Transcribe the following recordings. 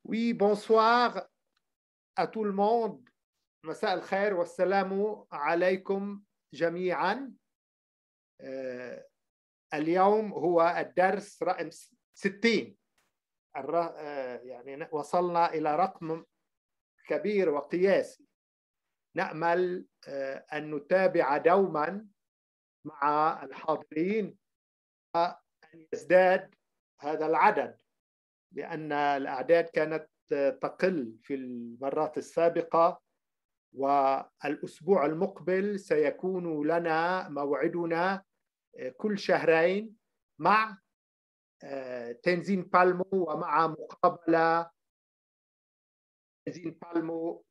Oui, bonsoir à tout le monde. مساء الخير والسلام عليكم جميعا. اليوم هو الدرس رقم 60. يعني وصلنا إلى رقم كبير وقياسي. نأمل أن نتابع دوما مع الحاضرين أن يزداد هذا العدد، لأن الأعداد كانت تقل في المرات السابقة، والأسبوع المقبل سيكون لنا موعدنا كل شهرين مع تنزين بالمو ومع مقابلة تنزين بالمو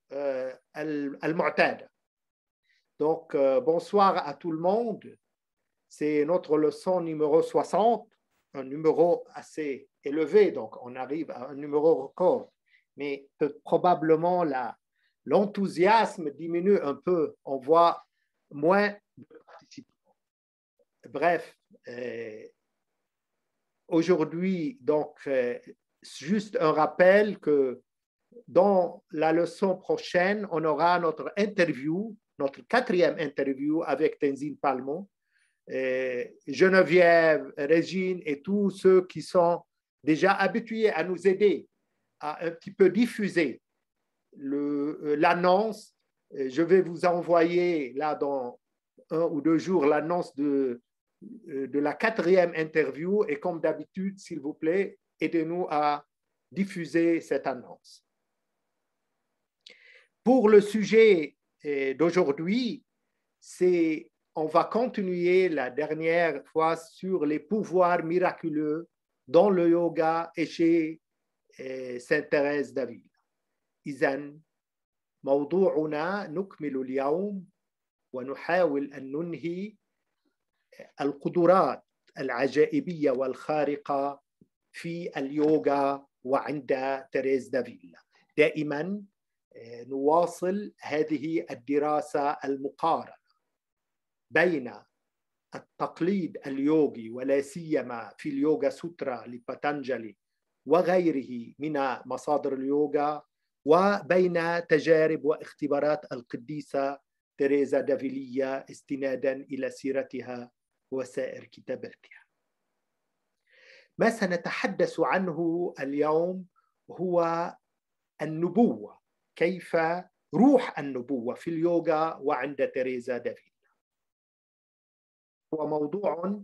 المعتادة. Donc, bonsoir à tout le monde. C'est notre leçon numéro 60, un numéro assez élevé, donc on arrive à un numéro record. Mais probablement l'enthousiasme diminue un peu, on voit moins de participants. Bref, aujourd'hui, donc, juste un rappel que dans la leçon prochaine, on aura notre interview, notre 4e interview avec Tenzin Palmo, Geneviève, Régine et tous ceux qui sont déjà habitués à nous aider à un petit peu diffuser l'annonce. Je vais vous envoyer là dans 1 ou 2 jours l'annonce de la 4e interview, et comme d'habitude, s'il vous plaît, aidez-nous à diffuser cette annonce. Pour le sujet d'aujourd'hui, on va continuer la dernière fois sur les pouvoirs miraculeux dans le yoga et chez Sainte Thérèse d'Avila. إذن موضوعنا نكمل اليوم ونحاول أن ننهي القدرات العجائبية والخارقة في اليوغا وعند تيريز دافيلا. دائما نواصل هذه الدراسة المقارنة بين التقليد اليوغي ولا سيما في اليوغا سوترا لباتانجالي وغيره من مصادر اليوغا، وبين تجارب واختبارات القديسة تيريزا دافيلية استنادا إلى سيرتها وسائر كتاباتها. ما سنتحدث عنه اليوم هو النبوة، كيف روح النبوة في اليوغا وعند تيريزا دافيلا. هو موضوع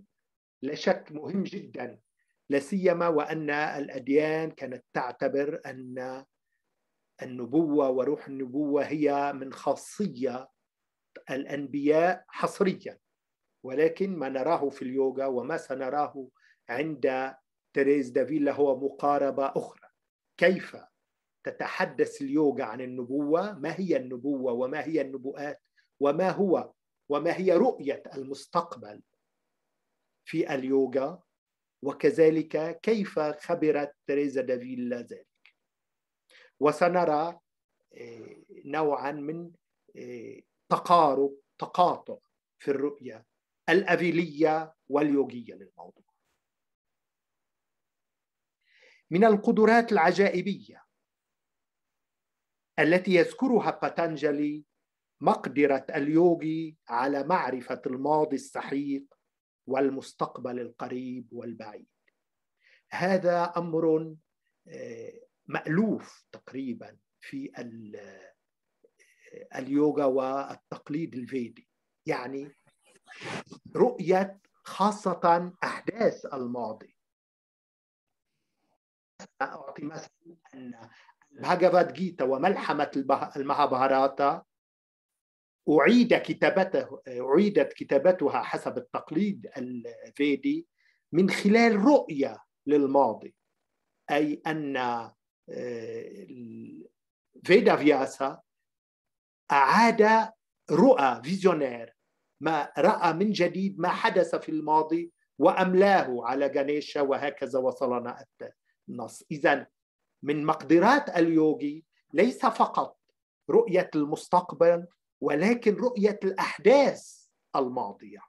لا شك مهم جدا، لا سيما وأن الأديان كانت تعتبر أن النبوة وروح النبوة هي من خاصية الأنبياء حصريا، ولكن ما نراه في اليوغا وما سنراه عند تيريز دافيلا هو مقاربة أخرى. كيف تتحدث اليوغا عن النبوة؟ ما هي النبوة وما هي النبوءات وما هي رؤية المستقبل في اليوغا، وكذلك كيف خبرت تيريزا دافيلا ذلك. وسنرى نوعا من تقاطع في الرؤية الأفيلية واليوغية للموضوع. من القدرات العجائبية التي يذكرها باتانجالي مقدرة اليوغي على معرفة الماضي السحيق والمستقبل القريب والبعيد. هذا أمر مألوف تقريبا في اليوغا والتقليد الفيدي، يعني رؤية خاصة أحداث الماضي. أعطي مثلا أن البهاغافات جيتا وملحمة المهابهاراتا أعيدت كتابتها حسب التقليد الفيدي من خلال رؤية للماضي، أي أن فيدا فياسا أعاد رؤى فيزيونير، ما رأى من جديد ما حدث في الماضي وأملاه على غانيشا، وهكذا وصلنا النص. إذن من مقدرات اليوغي ليس فقط رؤية المستقبل، ولكن رؤية الأحداث الماضية.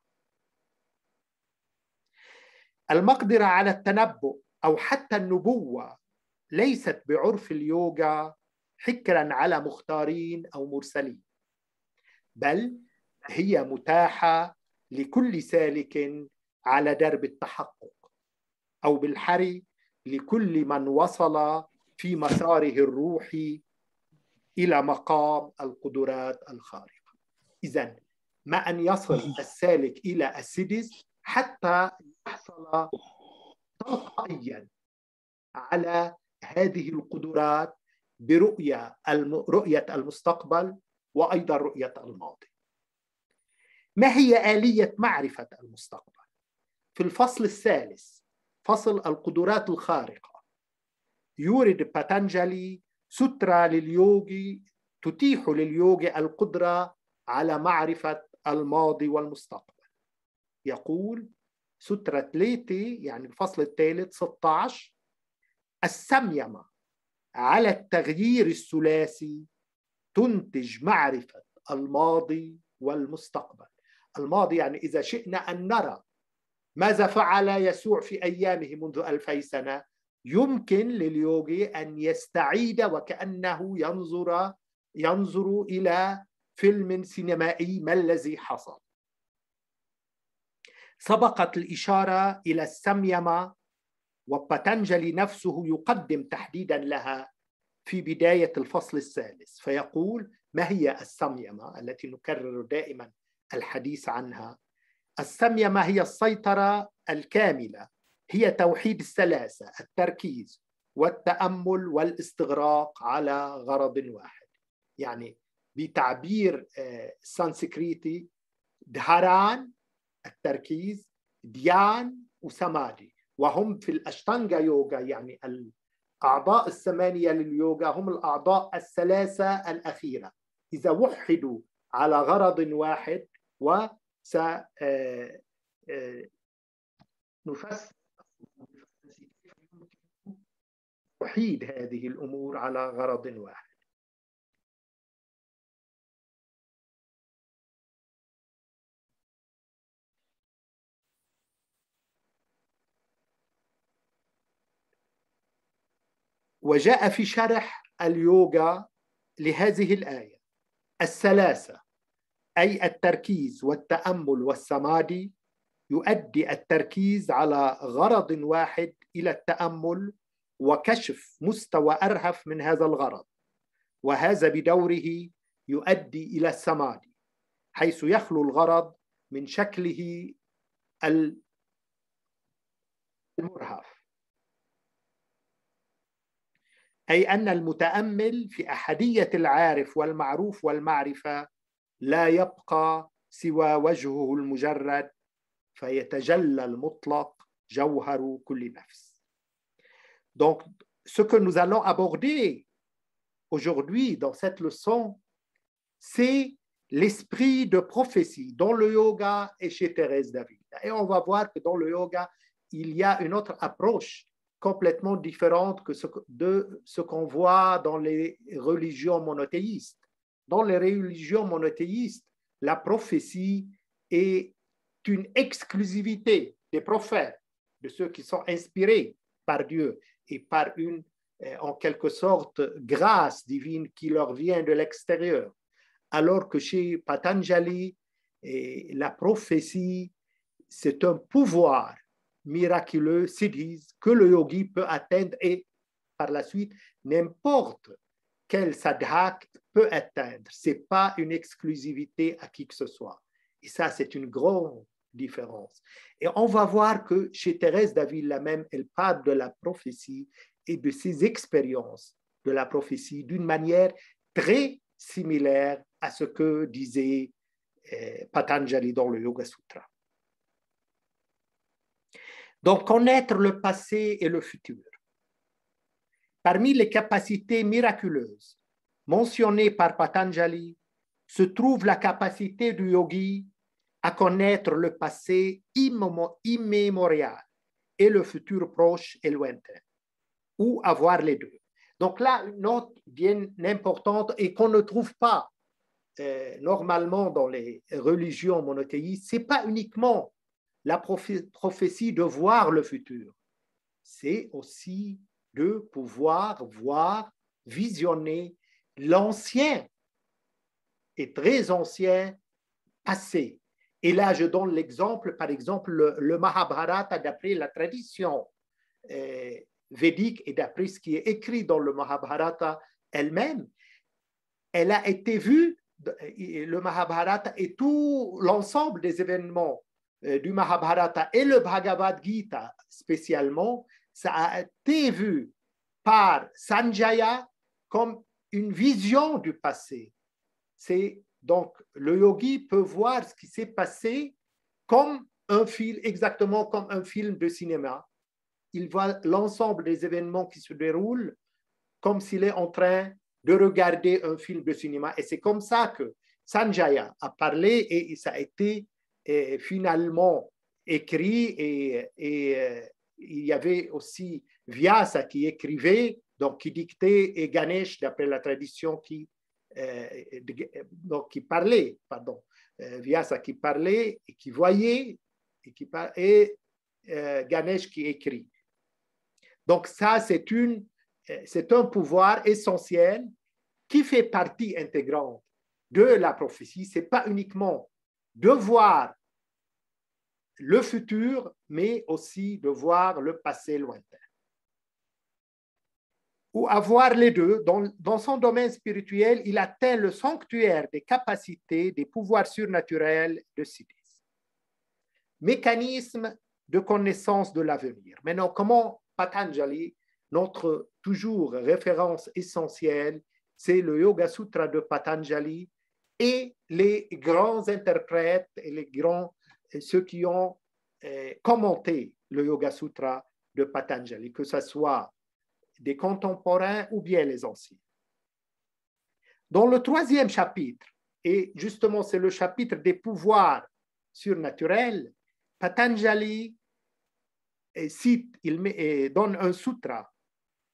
المقدرة على التنبؤ أو حتى النبوة ليست بعرف اليوغا حكرا على مختارين أو مرسلين، بل هي متاحة لكل سالك على درب التحقق، أو بالحري لكل من وصل في مساره الروحي إلى مقام القدرات الخارقة. إذن ما أن يصل السالك إلى السدس حتى يحصل تلقائيا على هذه القدرات برؤية المستقبل وأيضا رؤية الماضي. ما هي آلية معرفة المستقبل؟ في الفصل الثالث، فصل القدرات الخارقة، يورد باتانجالي سترة لليوغي تتيح لليوغي القدرة على معرفة الماضي والمستقبل. يقول سترة 3 يعني الفصل الثالث 16: السميمة على التغيير الثلاثي تنتج معرفة الماضي والمستقبل. الماضي يعني إذا شئنا أن نرى ماذا فعل يسوع في أيامه منذ 2000 سنة، يمكن لليوغي أن يستعيد وكأنه ينظر إلى فيلم سينمائي ما الذي حصل. سبقت الإشارة إلى السميمة، وباتانجالي نفسه يقدم تحديدا لها في بداية الفصل الثالث، فيقول: ما هي السميمة التي نكرر دائما الحديث عنها؟ السميمة هي السيطرة الكاملة، هي توحيد الثلاثة: التركيز والتأمل والاستغراق على غرض واحد. يعني بتعبير سانسكريتي، دهاران التركيز، ديان وسمادي، وهم في الأشتانغا يوغا يعني الأعضاء الثمانية لليوغا هم الأعضاء الثلاثة الأخيرة. إذا وحدوا على غرض واحد، وسنفسر توحيد هذه الأمور على غرض واحد. وجاء في شرح اليوغا لهذه الآية الثلاثة، أي التركيز والتأمل والسمادي، يؤدي التركيز على غرض واحد إلى التأمل وكشف مستوى أرهف من هذا الغرض، وهذا بدوره يؤدي إلى السمادي، حيث يخلو الغرض من شكله المرهف، أي أن المتأمل في أحدية العارف والمعروف والمعرفة لا يبقى سوى وجهه المجرد، فيتجلى المطلق جوهر كل نفس. Donc, ce que nous allons aborder aujourd'hui dans cette leçon, c'est l'esprit de prophétie dans le yoga et chez Thérèse d'Avila. Et on va voir que dans le yoga, il y a une autre approche complètement différente de ce qu'on voit dans les religions monothéistes. Dans les religions monothéistes, la prophétie est une exclusivité des prophètes, de ceux qui sont inspirés par Dieu et par une, en quelque sorte, grâce divine qui leur vient de l'extérieur. Alors que chez Patanjali, la prophétie, c'est un pouvoir miraculeux, siddhis, que le yogi peut atteindre et par la suite, n'importe quel sadhak peut atteindre. Ce n'est pas une exclusivité à qui que ce soit. Et ça, c'est une grande différence. Et on va voir que chez Thérèse d'Avila même, elle parle de la prophétie et de ses expériences de la prophétie d'une manière très similaire à ce que disait Patanjali dans le Yoga Sutra. Donc, connaître le passé et le futur. Parmi les capacités miraculeuses mentionnées par Patanjali se trouve la capacité du yogi à connaître le passé immémorial et le futur proche et lointain, ou avoir les deux. Donc là, une note bien importante et qu'on ne trouve pas normalement dans les religions monothéistes, ce n'est pas uniquement la prophétie de voir le futur, c'est aussi de pouvoir voir, visionner l'ancien et très ancien passé. Et là, je donne l'exemple, par exemple, le Mahabharata d'après la tradition védique et d'après ce qui est écrit dans le Mahabharata elle-même. Elle a été vue, le Mahabharata et tout l'ensemble des événements du Mahabharata et le Bhagavad Gita spécialement, ça a été vu par Sanjaya comme une vision du passé. C'est donc le yogi peut voir ce qui s'est passé comme un film, exactement comme un film de cinéma. Il voit l'ensemble des événements qui se déroulent comme s'il est en train de regarder un film de cinéma. Et c'est comme ça que Sanjaya a parlé et ça a été finalement écrit. Et il y avait aussi Vyasa qui écrivait, donc qui dictait, et Ganesh, d'après la tradition, qui parlait, pardon, Vyasa qui parlait et qui voyait, et Ganesh qui écrit. Donc ça, c'est un pouvoir essentiel qui fait partie intégrante de la prophétie. Ce n'est pas uniquement de voir le futur, mais aussi de voir le passé lointain. Ou avoir les deux. Dans son domaine spirituel, il atteint le sanctuaire des capacités, des pouvoirs surnaturels de Siddhis. Mécanisme de connaissance de l'avenir. Maintenant, comment Patanjali, notre toujours référence essentielle, c'est le Yoga Sutra de Patanjali et les grands interprètes et ceux qui ont commenté le Yoga Sutra de Patanjali, que ce soit des contemporains ou bien les anciens. Dans le 3e chapitre, et justement c'est le chapitre des pouvoirs surnaturels, Patanjali cite, il donne un sutra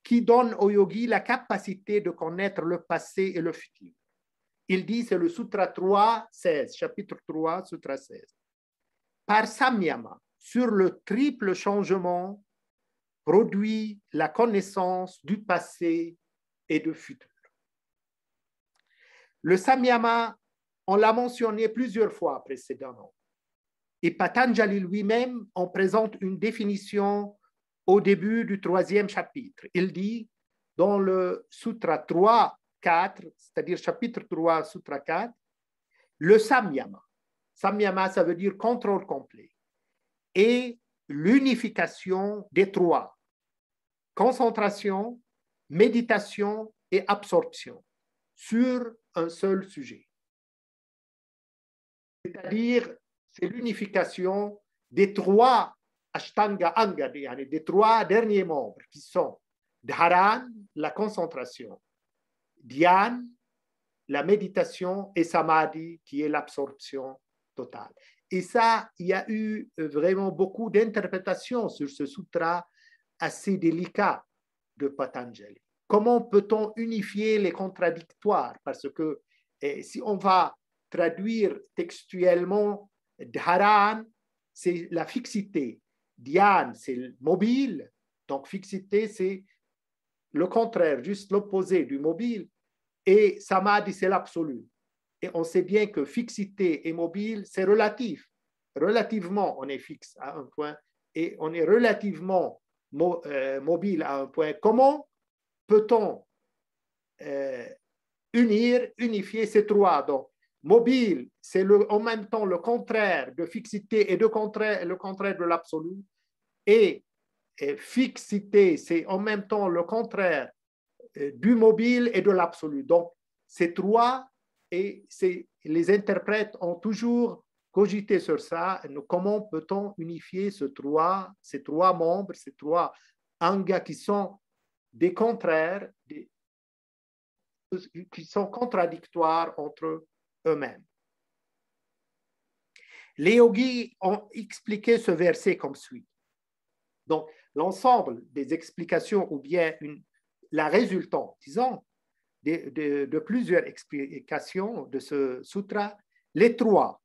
qui donne au yogi la capacité de connaître le passé et le futur. Il dit, c'est le sutra 3.16, chapitre 3, sutra 16. Par samyama, sur le triple changement, produit la connaissance du passé et du futur. Le samyama, on l'a mentionné plusieurs fois précédemment. Et Patanjali lui-même en présente une définition au début du 3e chapitre. Il dit, dans le sutra 3.4, c'est-à-dire chapitre 3, sutra 4, le samyama. Samyama, ça veut dire contrôle complet. Et l'unification des trois. Concentration, méditation et absorption sur un seul sujet. C'est-à-dire, c'est l'unification des trois Ashtanga Anga, des trois derniers membres qui sont Dharan, la concentration, Dhyan, la méditation, et Samadhi, qui est l'absorption totale. Et ça, il y a eu vraiment beaucoup d'interprétations sur ce sutra assez délicat de Patanjali. Comment peut-on unifier les contradictoires? Parce que si on va traduire textuellement, Dharan, c'est la fixité. Dhyan, c'est le mobile. Donc, fixité, c'est le contraire, juste l'opposé du mobile. Et Samadhi, c'est l'absolu. Et on sait bien que fixité et mobile, c'est relatif. Relativement, on est fixe à un point et on est relativement mobile à un point. Comment peut-on unifier ces trois? Donc, mobile, c'est en même temps le contraire de fixité et le contraire de l'absolu. Et fixité, c'est en même temps le contraire du mobile et de l'absolu. Donc, ces trois, et les interprètes ont toujours cogité sur ça. Comment peut-on unifier ces trois membres, ces trois angas qui sont des contraires, qui sont contradictoires entre eux-mêmes. Les yogis ont expliqué ce verset comme suit. Donc, l'ensemble des explications ou bien la résultante, disons, de plusieurs explications de ce sutra, les trois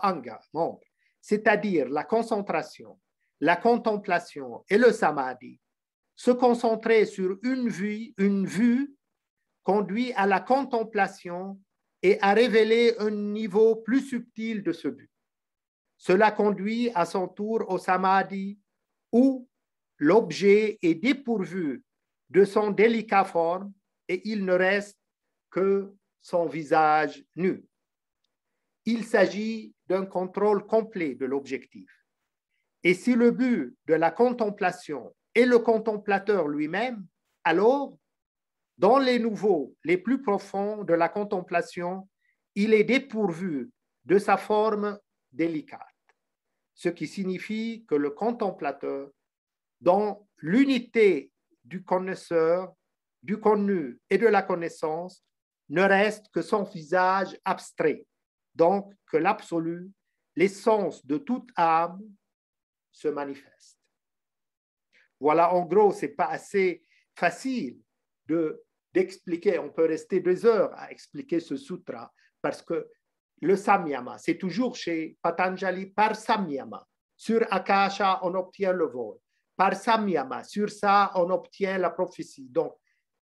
angas, membres, c'est-à-dire la concentration, la contemplation et le samadhi, Se concentrer sur une vue conduit à la contemplation et à révéler un niveau plus subtil de ce but. Cela conduit à son tour au samadhi où l'objet est dépourvu de son délicat forme et il ne reste que son visage nu. Il s'agit d'un contrôle complet de l'objectif. Et si le but de la contemplation est le contemplateur lui-même, alors, dans les niveaux les plus profonds de la contemplation, il est dépourvu de sa forme délicate, ce qui signifie que le contemplateur, dans l'unité du connaisseur, du connu et de la connaissance, ne reste que son visage abstrait, donc que l'absolu, l'essence de toute âme, se manifeste. Voilà, en gros, ce n'est pas assez facile d'expliquer. On peut rester 2 heures à expliquer ce sutra parce que le samyama, c'est toujours chez Patanjali par samyama. Sur Akasha, on obtient le vol. Par samyama, sur ça, on obtient la prophétie. Donc,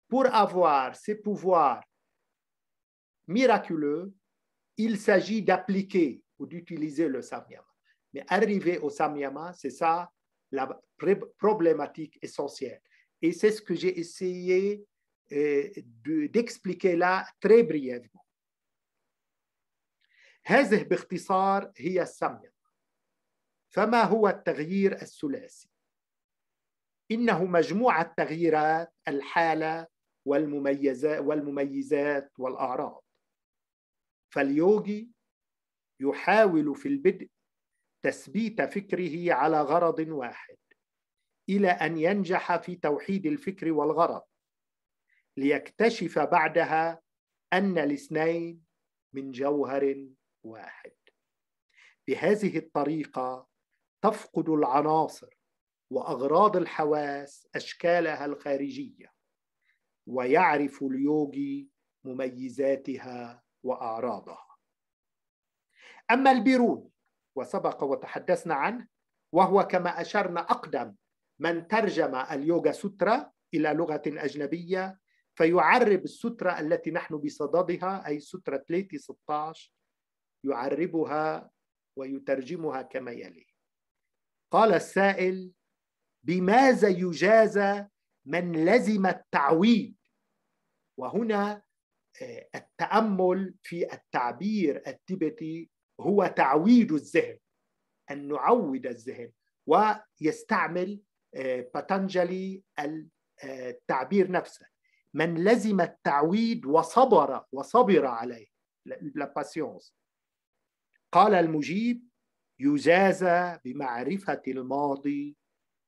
pour avoir ces pouvoirs miraculeux, il s'agit d'appliquer ou d'utiliser le samyama. Mais arriver au samyama, c'est ça la problématique essentielle. Et c'est ce que j'ai essayé d'expliquer là très brièvement. هذه باختصار هي السمية. فما هو التغيير الثلاثي؟ إنه مجموعة تغييرات الحالة والمميزات والأعراض. فاليوغي يحاول في البدء تثبيت فكره على غرض واحد إلى أن ينجح في توحيد الفكر والغرض، ليكتشف بعدها أن الاثنين من جوهر واحد. بهذه الطريقة تفقد العناصر وأغراض الحواس أشكالها الخارجية، ويعرف اليوغي مميزاتها وأعراضها. أما البيروني وسبق وتحدثنا عنه، وهو كما أشرنا أقدم من ترجم اليوغا سوترا إلى لغة أجنبية، فيعرب السوترا التي نحن بصددها أي سوترا 316 يعربها ويترجمها كما يلي. قال السائل: بماذا يجازى من لزم التعويد؟ وهنا التأمل في التعبير التبتي هو تعويد الذهن، أن نعود الذهن، ويستعمل باتانجالي التعبير نفسه، من لزم التعويد وصبر عليه، la patience. قال المجيب: يجازى بمعرفة الماضي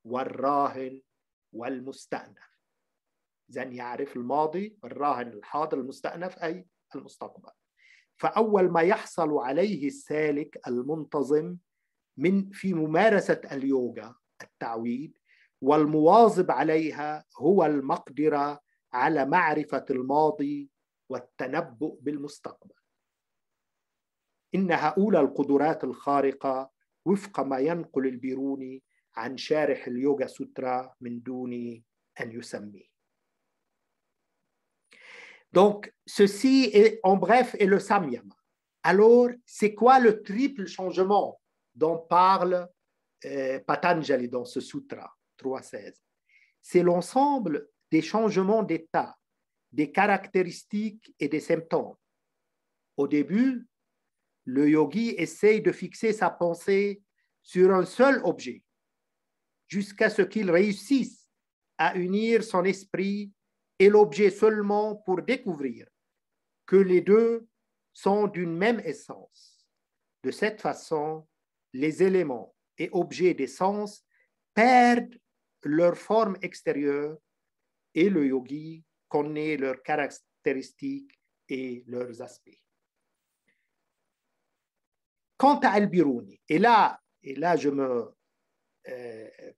والراهن والمستأنف. إذن يعرف الماضي والراهن الحاضر المستأنف أي المستقبل. فأول ما يحصل عليه السالك المنتظم في ممارسة اليوغا التعويد والمواظب عليها هو المقدرة على معرفة الماضي والتنبؤ بالمستقبل. إنها أولى القدرات الخارقة وفق ما ينقل البيروني عن شارح اليوغا سوترا من دون أن يسميه. Donc, ceci, est, en bref, est le samyama. Alors, c'est quoi le triple changement dont parle Patanjali dans ce sutra 3.16? C'est l'ensemble des changements d'état, des caractéristiques et des symptômes. Au début, le yogi essaye de fixer sa pensée sur un seul objet, jusqu'à ce qu'il réussisse à unir son esprit et l'objet seulement pour découvrir que les deux sont d'une même essence. De cette façon, les éléments et objets des sens perdent leur forme extérieure et le yogi connaît leurs caractéristiques et leurs aspects. Quant à Al-Biruni, et là je me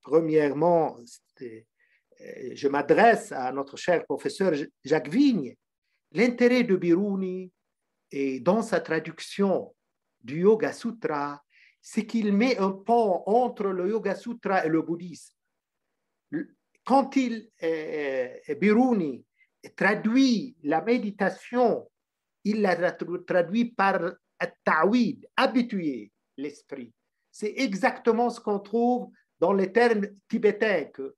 premièrement je m'adresse à notre cher professeur Jacques Vigne. L'intérêt de Biruni et dans sa traduction du Yoga Sutra, c'est qu'il met un pont entre le Yoga Sutra et le bouddhisme. quand Biruni traduit la méditation, il la traduit par التعويد, habituer l'esprit. C'est exactement ce qu'on trouve dans les termes tibétains, que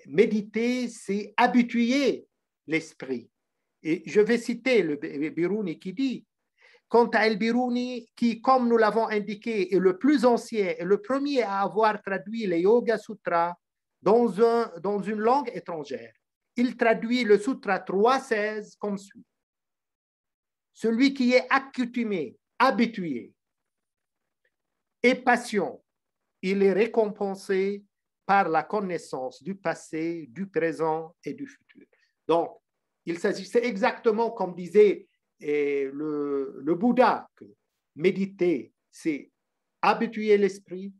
méditer, c'est habituer l'esprit. Et je vais citer le Biruni qui dit, quant à El-Biruni, qui, comme nous l'avons indiqué, est le plus ancien et le premier à avoir traduit les Yoga Sutras dans une langue étrangère, il traduit le Sutra 3.16 comme suit. Celui qui est accoutumé, habitué et patient, il est récompensé par la connaissance du passé, du présent et du futur. Donc, il s'agissait exactement comme disait le Bouddha, que méditer, c'est habituer l'esprit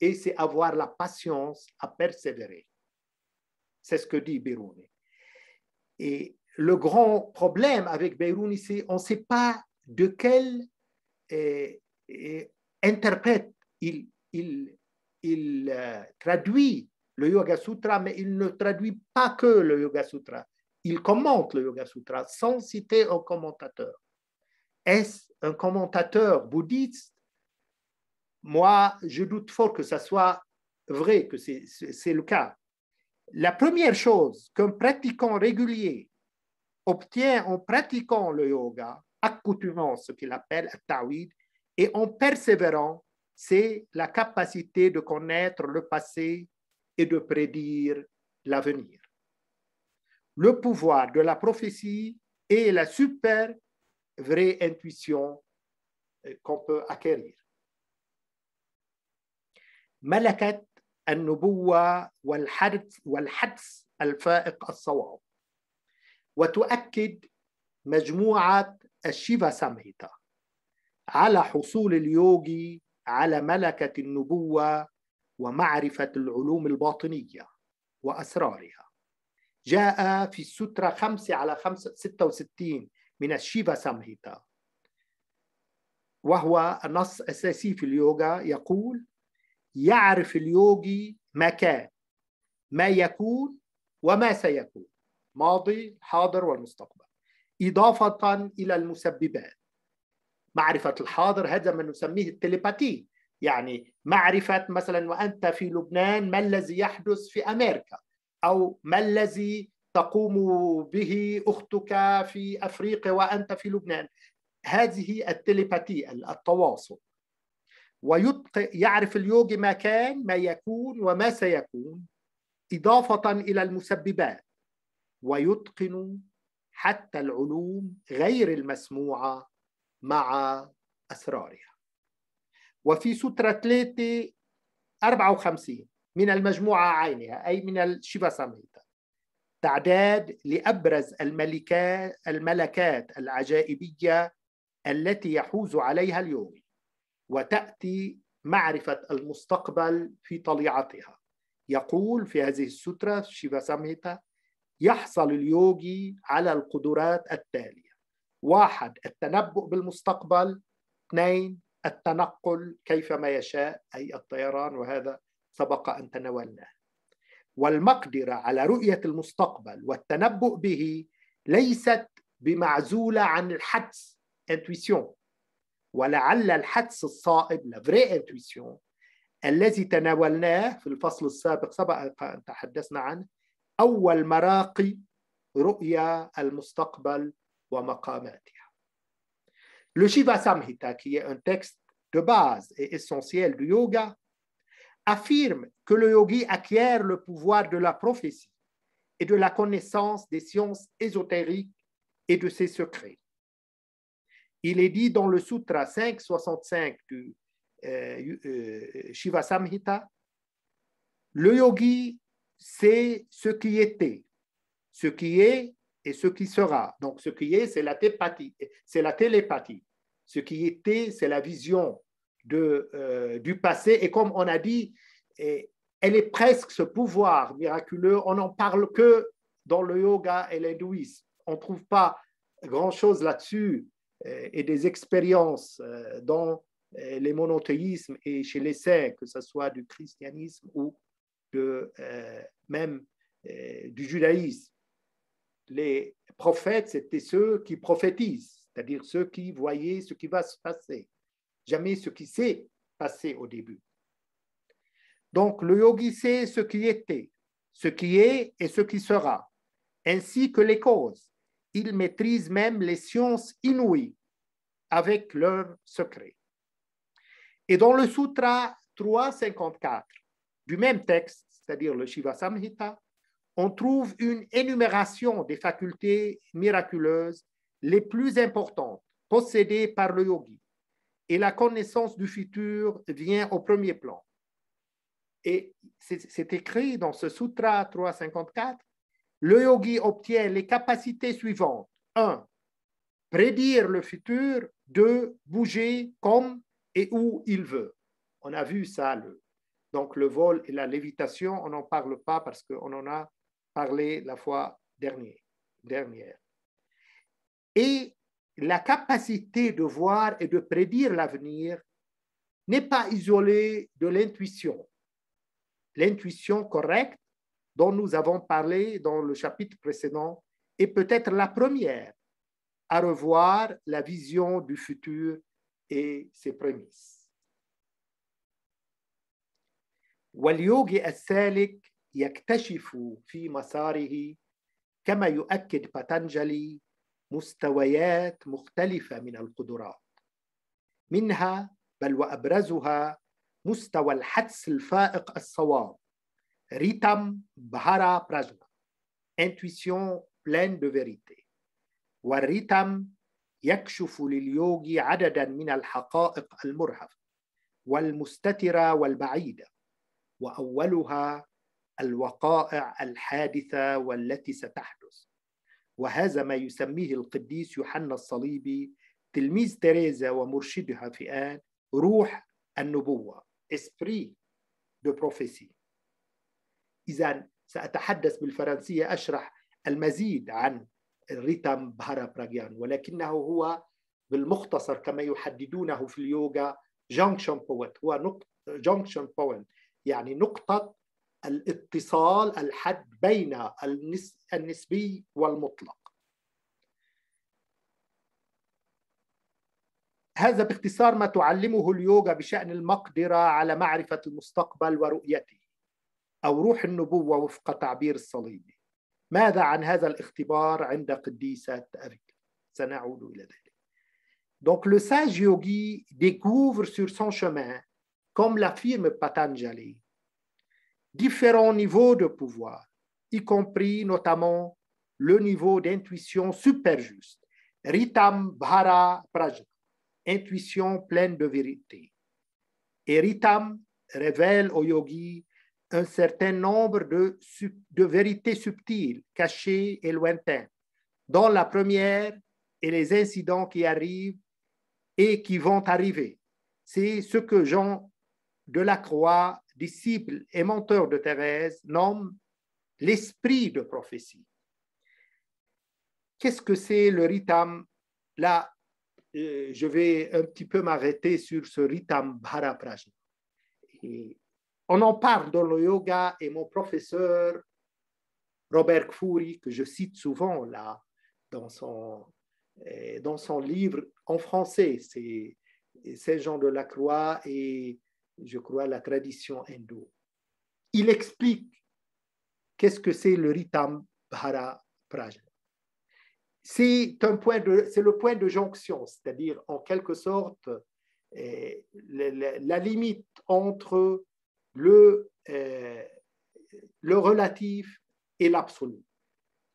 et c'est avoir la patience à persévérer. C'est ce que dit Biruni. Et le grand problème avec Biruni, c'est qu'on ne sait pas de quel interprète il traduit le Yoga Sutra, mais il ne traduit pas que le Yoga Sutra. Il commente le Yoga Sutra sans citer un commentateur. Est-ce un commentateur bouddhiste? Moi, je doute fort que ça soit vrai, que c'est le cas. La première chose qu'un pratiquant régulier obtient en pratiquant le yoga, accoutumant ce qu'il appelle ta'wid, et en persévérant, c'est la capacité de connaître le passé et de prédire l'avenir. Le pouvoir de la prophétie et la super vraie intuition qu'on peut acquérir. ملكة النبوة والحدس الفائق الصواب. وتؤكد مجموعة الشيفا سامهيتا على حصول اليوغي على ملكة النبوة ومعرفة العلوم الباطنية وأسرارها. جاء في السوترا 5/66 من الشيفا سامهيتا، وهو نص أساسي في اليوغا، يقول: يعرف اليوغي ما كان، ما يكون، وما سيكون، ماضي، حاضر والمستقبل، إضافة إلى المسببات. معرفة الحاضر هذا ما نسميه التليباتي، يعني معرفة مثلا وأنت في لبنان ما الذي يحدث في أمريكا، أو ما الذي تقوم به أختك في أفريقيا وأنت في لبنان. هذه التليباتي، التواصل. ويعرف اليوغي ما كان، ما يكون، وما سيكون، إضافة إلى المسببات، ويتقن حتى العلوم غير المسموعة مع أسرارها. وفي سوترا 3/54 من المجموعة عينها، أي من الشيفا سامهيتا، تعداد لأبرز الملكات العجائبية التي يحوز عليها اليوغي، وتأتي معرفة المستقبل في طليعتها. يقول في هذه السوترا شيفا سامهيتا: يحصل اليوغي على القدرات التالية: 1. التنبؤ بالمستقبل. 2. التنقل كيفما يشاء، أي الطيران، وهذا سبق أن تناولناه. والمقدرة على رؤية المستقبل والتنبؤ به ليست بمعزولة عن الحدس intuition، ولعل الحدس الصائب la vraie intuition الذي تناولناه في الفصل السابق، سبق أن تحدثنا عنه، أول مراقي رؤية المستقبل ومقاماتها. Le Shiva Samhita, qui est un texte de base et essentiel du yoga, affirme que le yogi acquiert le pouvoir de la prophétie et de la connaissance des sciences ésotériques et de ses secrets. Il est dit dans le Sutra 5/65 du Shiva Samhita, le yogi c'est ce qui était, ce qui est et ce qui sera. Donc, ce qui est, c'est la télépathie. Ce qui était, c'est la vision du passé. Et comme on a dit, elle est presque ce pouvoir miraculeux. On n'en parle que dans le yoga et l'hindouisme. On ne trouve pas grand-chose là-dessus et des expériences dans les monothéismes et chez les saints, que ce soit du christianisme ou même du judaïsme. Les prophètes, c'était ceux qui prophétisent, c'est-à-dire ceux qui voyaient ce qui va se passer, jamais ce qui s'est passé au début. Donc, le yogi sait ce qui était, ce qui est et ce qui sera, ainsi que les causes. Il maîtrise même les sciences inouïes avec leurs secrets. Et dans le Sutra 354 du même texte, c'est-à-dire le Shiva Samhita, on trouve une énumération des facultés miraculeuses les plus importantes possédées par le yogi. Et la connaissance du futur vient au premier plan. Et c'est écrit dans ce Sutra 354, le yogi obtient les capacités suivantes. 1. Prédire le futur. 2. Bouger comme et où il veut. On a vu ça. Donc le vol et la lévitation, on n'en parle pas parce qu'on en a parlé la fois dernière. Et la capacité de voir et de prédire l'avenir n'est pas isolée de l'intuition. L'intuition correcte dont nous avons parlé dans le chapitre précédent est peut-être la première à revoir la vision du futur et ses prémices. واليوغي السالك يكتشف في مساره كما يؤكد باتانجالي مستويات مختلفة من القدرات منها بل وأبرزها مستوى الحدس الفائق الصواب ريتم بهارا براجنا intuition pleine de vérité والريتم يكشف لليوغي عددا من الحقائق المرهفة والمستترة والبعيدة وأولها الوقائع الحادثة والتي ستحدث وهذا ما يسميه القديس يوحنا الصليبي تلميذ تريزا ومرشدها في آن روح النبوة esprit de prophétie. إذن سأتحدث بالفرنسية أشرح المزيد عن الريتم بهارا براغيان ولكنه هو بالمختصر كما يحددونه في اليوغا junction point هو junction point يعني نقطة الاتصال الحد بين النسبي والمطلق. هذا باختصار ما تعلمه اليوغا بشأن المقدرة على معرفة المستقبل ورؤيته أو روح النبوة وفق تعبير الصليبي. ماذا عن هذا الاختبار عند قديسة أريكا؟ سنعود إلى ذلك. Donc le sage yogi découvre sur son chemin, comme l'affirme Patanjali, différents niveaux de pouvoir, y compris notamment le niveau d'intuition super juste, Ritam Bhara Prajna, intuition pleine de vérité. Et Ritam révèle au yogi un certain nombre de vérités subtiles, cachées et lointaines, dont la première est les incidents qui arrivent et qui vont arriver. C'est ce que Jean de la Croix, disciple et mentor de Thérèse, nomme l'esprit de prophétie. Qu'est-ce que c'est le ritam? Là, je vais un petit peu m'arrêter sur ce ritam Bhara Prajna. On en parle dans le yoga et mon professeur Robert Kfouri, que je cite souvent là dans son livre en français, c'est Saint-Jean de la Croix et je crois la tradition hindoue. Il explique qu'est-ce que c'est le ritam Bhara Prajna. C'est le point de jonction, c'est-à-dire en quelque sorte la limite entre le relatif et l'absolu.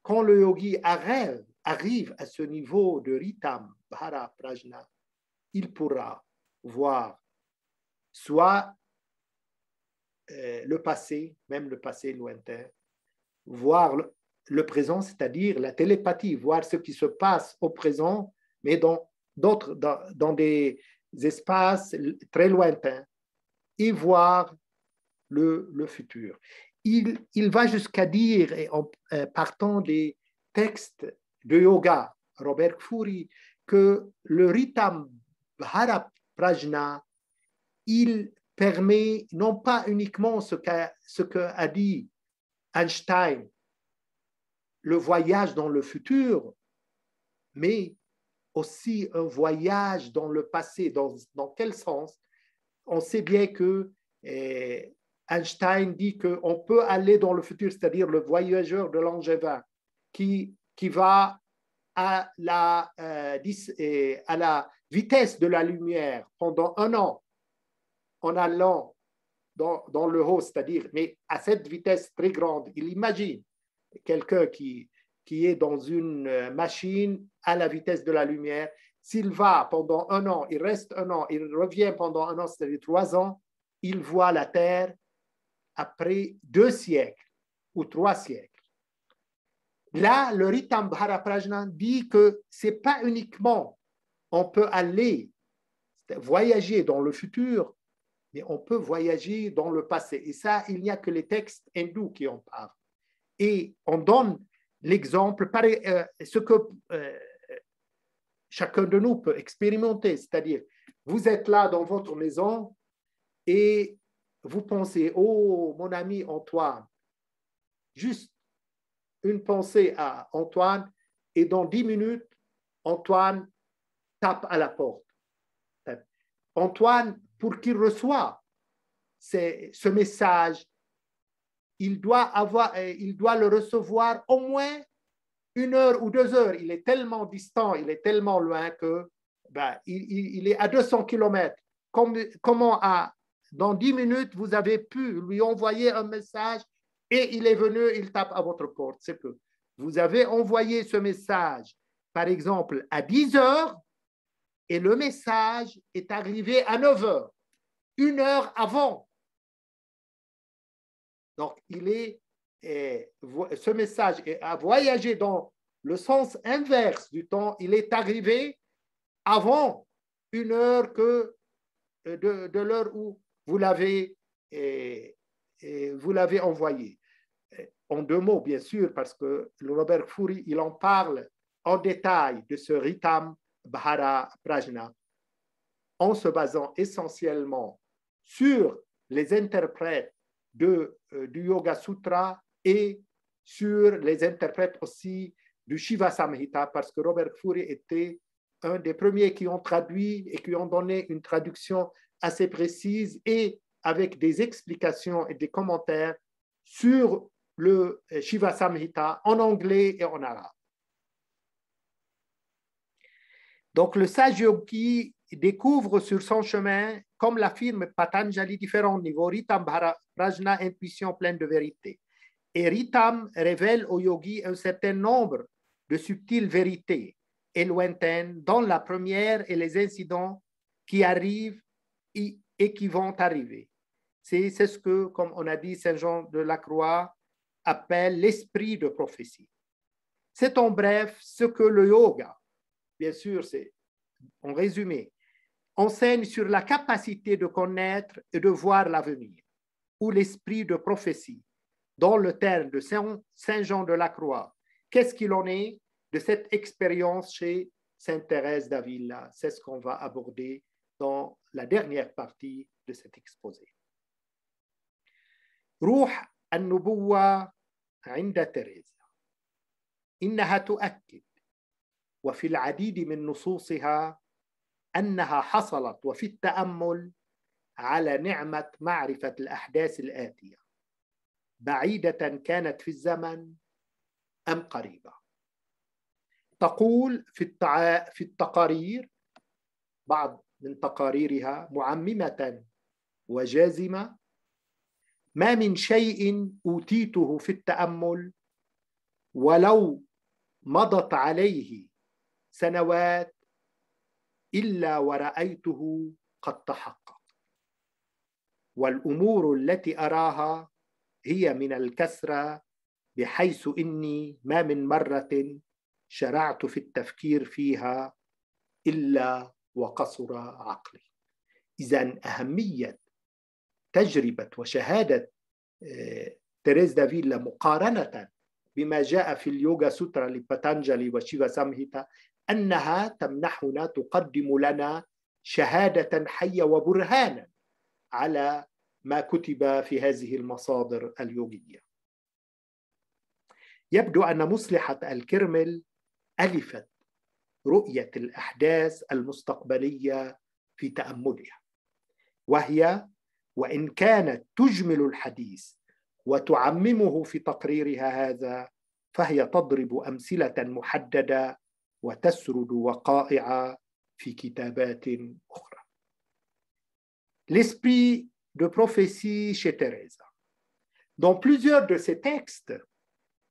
Quand le yogi arrive à ce niveau de ritam Bhara Prajna, il pourra voir soit le passé, même le passé lointain, voir le présent, c'est-à-dire la télépathie, voir ce qui se passe au présent, mais dans des espaces très lointains, et voir le futur. Il va jusqu'à dire, en partant des textes de yoga, Robert Kfouri, que le ritam Bhara Prajna, il permet non pas uniquement ce qu'a dit Einstein, le voyage dans le futur, mais aussi un voyage dans le passé. Dans quel sens? On sait bien que Einstein dit qu'on peut aller dans le futur, c'est-à-dire le voyageur de Langevin qui va à la vitesse de la lumière pendant 1 an en allant dans le haut, c'est-à-dire, mais à cette vitesse très grande. Il imagine quelqu'un qui est dans une machine à la vitesse de la lumière. S'il va pendant 1 an, il reste 1 an, il revient pendant 1 an, c'est-à-dire 3 ans, il voit la Terre après 2 siècles ou 3 siècles. Là, le Ritam-Bhara Prajna dit que ce n'est pas uniquement on peut aller voyager dans le futur, mais on peut voyager dans le passé. Et ça, il n'y a que les textes hindous qui en parlent. Et on donne l'exemple, ce que chacun de nous peut expérimenter, c'est-à-dire, vous êtes là dans votre maison et vous pensez, oh, mon ami Antoine, juste une pensée à Antoine, et dans 10 minutes, Antoine tape à la porte. Antoine, pour qu'il reçoive ce message, il doit le recevoir au moins 1 heure ou 2 heures. Il est tellement distant, il est tellement loin que il est à 200 kilomètres. Comment dans 10 minutes, vous avez pu lui envoyer un message et il est venu, il tape à votre porte. C'est peu. Vous avez envoyé ce message, par exemple, à 10 heures et le message est arrivé à 9 heures, 1 heure avant. Donc, ce message a voyagé dans le sens inverse du temps. Il est arrivé avant 1 heure de l'heure où vous l'avez envoyé. En 2 mots, bien sûr, parce que le Robert Fourie, il en parle en détail de ce Ritam Bhara Prajna en se basant essentiellement sur les interprètes du Yoga Sutra et sur les interprètes aussi du Shiva Samhita, parce que Robert Fourie était un des premiers qui ont traduit et qui ont donné une traduction assez précise et avec des explications et des commentaires sur le Shiva Samhita en anglais et en arabe. Donc, le sage yogi découvre sur son chemin, comme l'affirme Patanjali, différents niveaux. Ritam Bhara Prajna, intuition pleine de vérité. Et Ritam révèle au yogi un certain nombre de subtiles vérités et lointaines, dont la première et les incidents qui arrivent et qui vont arriver. C'est ce que, comme on a dit, Saint Jean de la Croix appelle l'esprit de prophétie. C'est en bref ce que le yoga, bien sûr, c'est en résumé, enseigne sur la capacité de connaître et de voir l'avenir, ou l'esprit de prophétie, dans le terme de Saint Jean de la Croix. Qu'est-ce qu'il en est de cette expérience chez Sainte Thérèse d'Avila? C'est ce qu'on va aborder dans la dernière partie de cet exposé. روح النبوة عند تيريزا إنها تؤكد وفي العديد من نصوصها أنها حصلت وفي التأمل على نعمة معرفة الأحداث الآتية بعيدة كانت في الزمن أم قريبة. تقول في التقارير، بعض من تقاريرها معممة وجازمة: ما من شيء أوتيته في التأمل ولو مضت عليه سنوات إلا ورأيته قد تحقق، والأمور التي أراها هي من الكثرة بحيث إني ما من مرة شرعت في التفكير فيها إلا وقصر عقلي. إذن أهمية تجربة وشهادة تيريز دافيلا مقارنة بما جاء في اليوغا سوترا لباتانجالي وشيفا سامهيتا أنها تمنحنا، تقدم لنا شهادة حية وبرهانا على ما كتب في هذه المصادر اليوغية. يبدو أن مصلحة الكرمل ألفت رؤية الأحداث المستقبلية في تأملها، وهي وإن كانت تجمل الحديث وتعممه في تقريرها هذا، فهي تضرب أمثلة محددة وتسرد وقائع في كتابات أخرى. L'esprit de prophétie chez Teresa. Dans plusieurs de ses textes,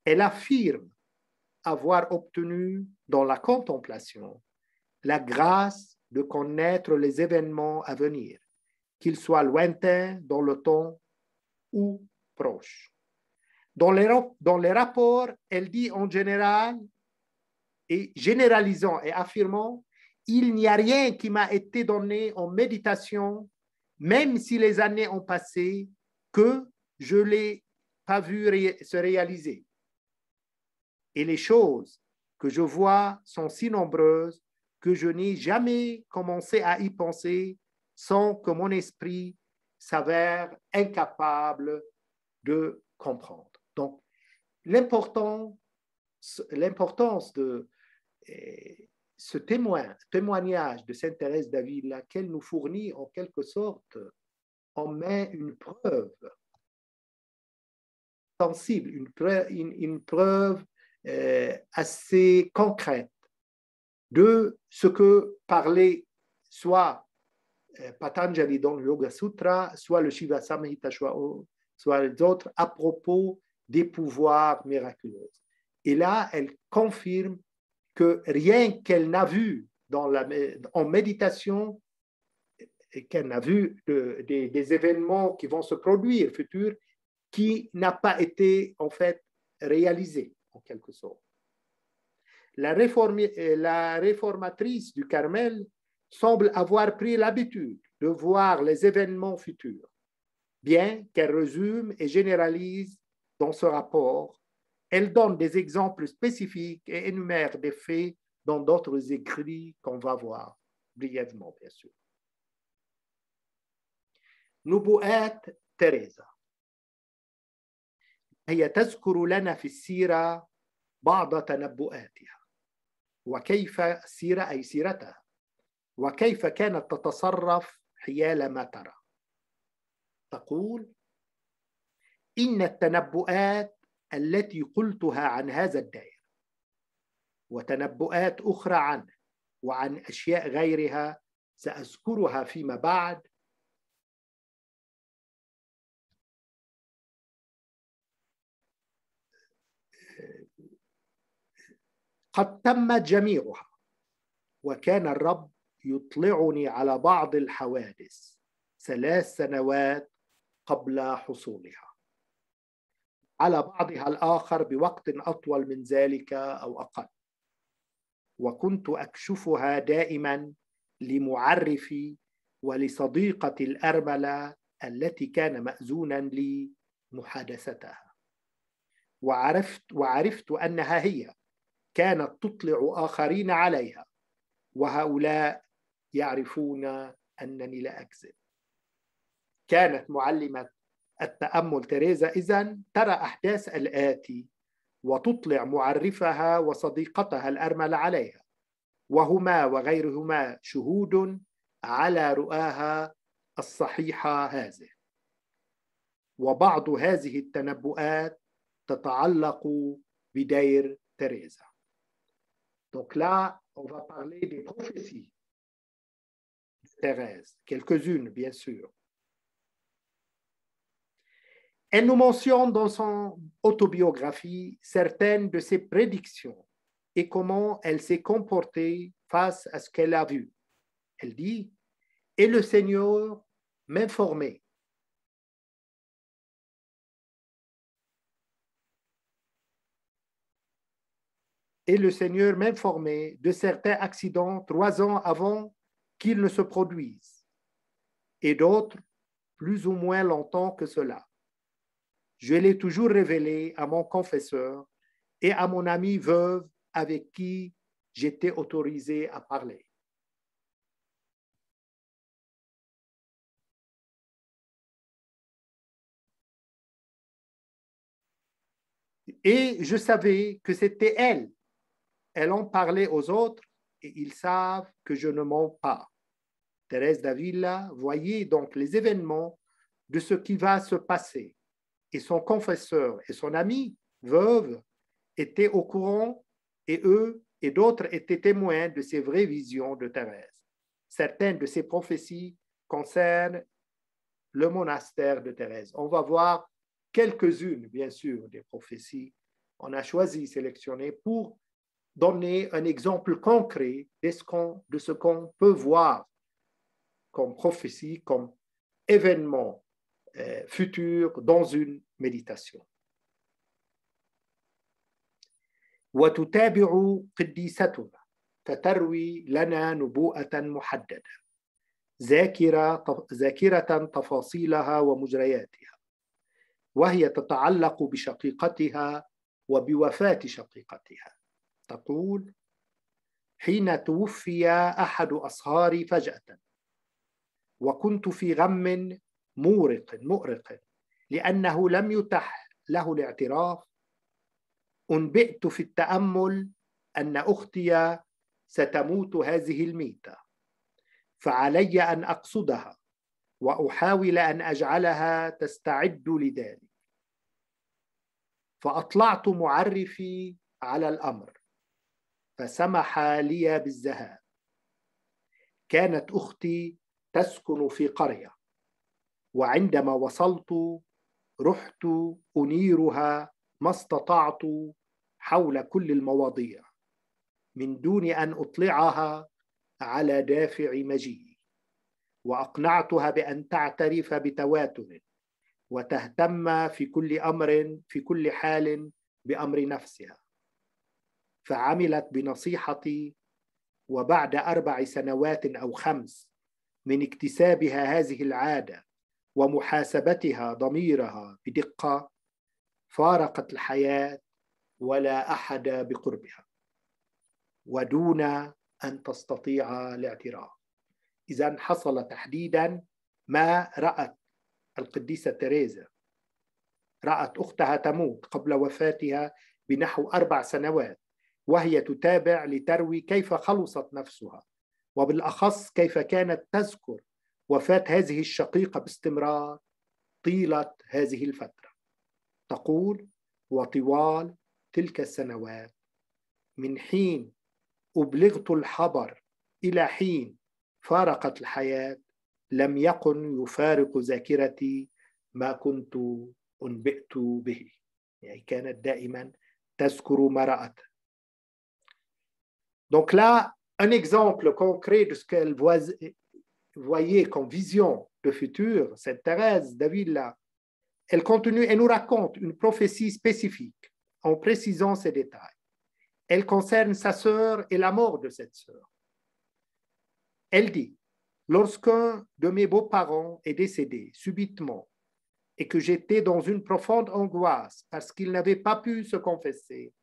elle affirme avoir obtenu dans la contemplation la grâce de connaître les événements à venir, qu'ils soient lointains dans le temps ou proches. Dans les rapports, elle dit en général, et généralisant et affirmant, il n'y a rien qui m'a été donné en méditation, même si les années ont passé, que je ne l'ai pas vu se réaliser. Et les choses que je vois sont si nombreuses que je n'ai jamais commencé à y penser sans que mon esprit s'avère incapable de comprendre. Donc, l'importance de ce témoignage de Sainte Thérèse d'Avila, qu'elle nous fournit en quelque sorte, en met une preuve sensible, une preuve assez concrète de ce que parlait soit Patanjali dans le Yoga Sutra, soit le Shiva Samhita, soit les autres, à propos des pouvoirs miraculeux. Et là, elle confirme que rien qu'elle n'a vu en méditation, et qu'elle n'a vu des événements qui vont se produire futurs, qui n'a pas été en fait réalisé en quelque sorte. La réformatrice du Carmel semble avoir pris l'habitude de voir les événements futurs, bien qu'elle résume et généralise dans ce rapport. Elle donne des exemples spécifiques et énumère des faits dans d'autres écrits qu'on va voir brièvement, bien sûr. نبوءات تيريزا هي تذكر لنا في السيرة بعض تنبؤاتها وكيف السيرة أي سيرتها وكيف كانت تتصرف حيال ما ترى. تقول: إن التنبؤات التي قلتها عن هذا الدائر وتنبؤات أخرى عنه وعن أشياء غيرها سأذكرها فيما بعد قد تمت جميعها، وكان الرب يطلعني على بعض الحوادث 3 سنوات قبل حصولها، على بعضها الآخر بوقت أطول من ذلك أو أقل، وكنت أكشفها دائما لمعرفي ولصديقتي الأرملة التي كان مأذونا لي محادثتها، وعرفت أنها هي كانت تطلع آخرين عليها، وهؤلاء يعرفون أنني لا أكذب. كانت معلمة التأمل تيريزا إذن ترى أحداث الآتي وتطلع معرفها وصديقتها الأرملة عليها، وهما وغيرهما شهود على رؤاها الصحيحة هذه. وبعض هذه التنبؤات تتعلق بدير تيريزا. Donc là, on va parler des prophéties de Thérèse, quelques-unes bien sûr. Elle nous mentionne dans son autobiographie certaines de ses prédictions et comment elle s'est comportée face à ce qu'elle a vu. Elle dit: « Et le Seigneur m'informait. » Et le Seigneur m'informait de certains accidents 3 ans avant qu'ils ne se produisent, et d'autres plus ou moins longtemps que cela. Je l'ai toujours révélé à mon confesseur et à mon amie veuve avec qui j'étais autorisé à parler. Et je savais que c'était elle. Elle en parlait aux autres et ils savent que je ne mens pas. Thérèse d'Avila voyait donc les événements de ce qui va se passer. Et son confesseur et son ami, veuve, étaient au courant et eux et d'autres étaient témoins de ces vraies visions de Thérèse. Certaines de ces prophéties concernent le monastère de Thérèse. On va voir quelques-unes, bien sûr, des prophéties. On a choisi, sélectionné pour donner un exemple concret de ce qu'on peut voir comme prophétie, comme événement futur dans une méditation. وتتابع قديستنا فتروي لنا نبوءة محددة ذاكرة تفاصيلها ومجرياتها وهي تتعلق بشقيقتها وبوفاة شقيقتها. تقول: حين توفي أحد أصهاري فجأة وكنت في غم مؤرق لأنه لم يتح له الاعتراف، أنبئت في التأمل أن أختي ستموت هذه الميتة، فعلي أن أقصدها وأحاول أن أجعلها تستعد لذلك. فأطلعت معرفي على الأمر فسمح لي بالذهاب. كانت أختي تسكن في قرية، وعندما وصلت رحت أنيرها ما استطعت حول كل المواضيع من دون أن أطلعها على دافع مجيئي، وأقنعتها بأن تعترف بتواتر وتهتم في كل أمر في كل حال بأمر نفسها. فعملت بنصيحتي، وبعد 4 سنوات أو 5 من اكتسابها هذه العادة ومحاسبتها ضميرها بدقة فارقت الحياة ولا أحد بقربها ودون أن تستطيع الاعتراف. إذن حصل تحديدا ما رأت القديسة تريزا. رأت أختها تموت قبل وفاتها بنحو 4 سنوات، وهي تتابع لتروي كيف خلصت نفسها، وبالأخص كيف كانت تذكر وفاة هذه الشقيقة باستمرار طيلة هذه الفترة. تقول: وطوال تلك السنوات من حين أبلغت الخبر إلى حين فارقت الحياة لم يكن يفارق ذاكرتي ما كنت أنبئت به. يعني كانت دائما تذكر ما رأت. Donc là, un exemple concret de ce qu'elle voyait comme vision de futur, cette Thérèse d'Avila, elle continue et nous raconte une prophétie spécifique en précisant ses détails. Elle concerne sa sœur et la mort de cette sœur. Elle dit: lorsqu'un de mes beaux-parents est décédé subitement et que j'étais dans une profonde angoisse parce qu'il n'avait pas pu se confesser,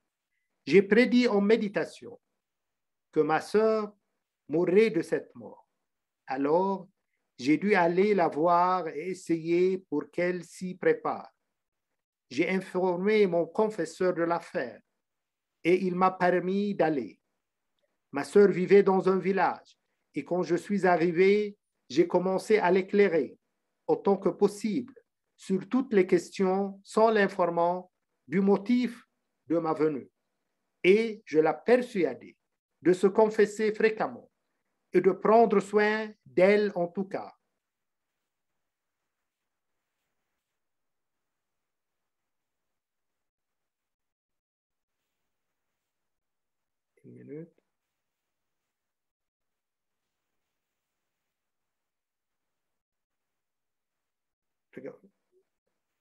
j'ai prédit en méditation que ma sœur mourrait de cette mort. Alors, j'ai dû aller la voir et essayer pour qu'elle s'y prépare. J'ai informé mon confesseur de l'affaire et il m'a permis d'aller. Ma sœur vivait dans un village et quand je suis arrivé, j'ai commencé à l'éclairer autant que possible sur toutes les questions sans l'informant du motif de ma venue. Et je l'ai persuadée de se confesser fréquemment et de prendre soin d'elle en tout cas. Une minute.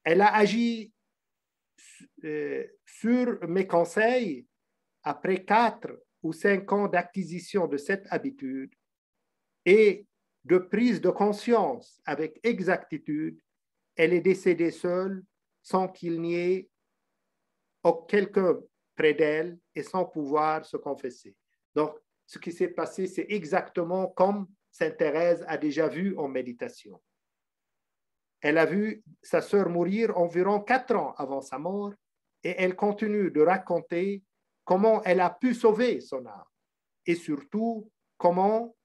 Elle a agi sur mes conseils après 4 ou 5 ans d'acquisition de cette habitude et de prise de conscience avec exactitude. Elle est décédée seule sans qu'il n'y ait quelqu'un près d'elle et sans pouvoir se confesser. Donc, ce qui s'est passé, c'est exactement comme Sainte Thérèse a déjà vu en méditation. Elle a vu sa sœur mourir environ 4 ans avant sa mort Et elle continue de raconter comment elle a pu sauver son âme et surtout comment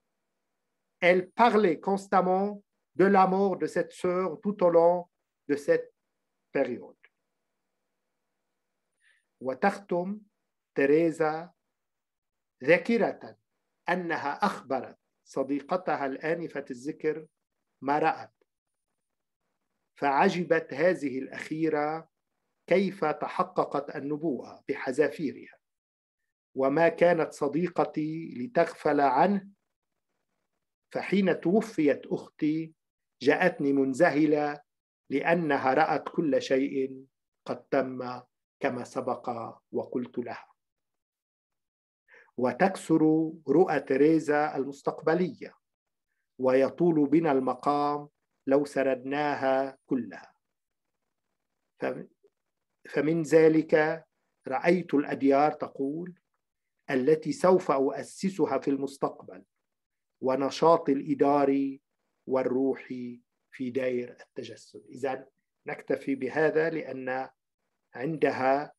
elle parlait constamment de la mort de cette sœur tout au long de cette période. وتختم تيريزا ذاكرة أنها أخبرت صديقتها الآنفة الذكر ما رأت، فعجبت هذه الأخيرة كيف تحققت النبوءة بحذافيرها، وما كانت صديقتي لتغفل عنه، فحين توفيت أختي جاءتني منذهلة لأنها رأت كل شيء قد تم كما سبق وقلت لها. وتكسر رؤى تيريزا المستقبلية، ويطول بنا المقام لو سردناها كلها. فمن ذلك رأيت الأديار تقول التي سوف أؤسسها في المستقبل، ونشاط الإداري والروحي في دائر التجسد. إذن نكتفي بهذا لأن عندها